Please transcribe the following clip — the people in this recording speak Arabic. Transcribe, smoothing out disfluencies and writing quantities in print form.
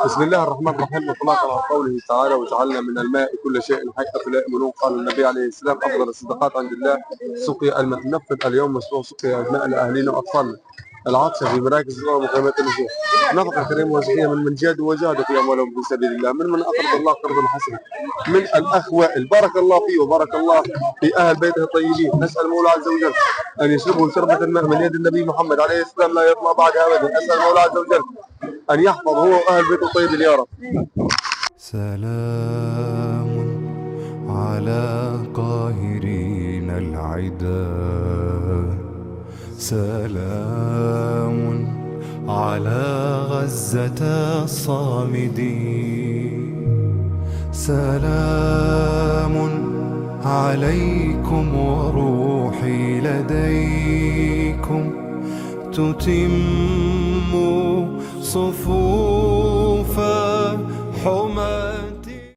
بسم الله الرحمن الرحيم، وطلعنا على قوله تعالى: وجعلنا من الماء كل شيء حي أفلا يؤمنون. قال النبي عليه السلام: أفضل الصدقات عند الله سقي الماء. نفذ اليوم مشروع سقي الماء لأهالينا وأطفالنا العطشة في مراكز الصغار ومقيمات النزوح. نفقة كريمة وزكية من جاد وجاد في أموالهم في سبيل الله، من أقرض الله قرضا حسنا، من الأخ وائل بارك الله فيه وبارك الله في أهل بيته الطيبين. نسأل المولى عز وجل أن يشربوا شربة الماء من يد النبي محمد عليه السلام لا يطمع بعدها أبدا. أسأل المولى عز وجل أن يحفظ هو وأهل بيته الطيبين يا رب. سلام على قاهرين العدا، سلام على غزة الصامدين، سلام عليكم وروحي لديكم تتم صفوف حماة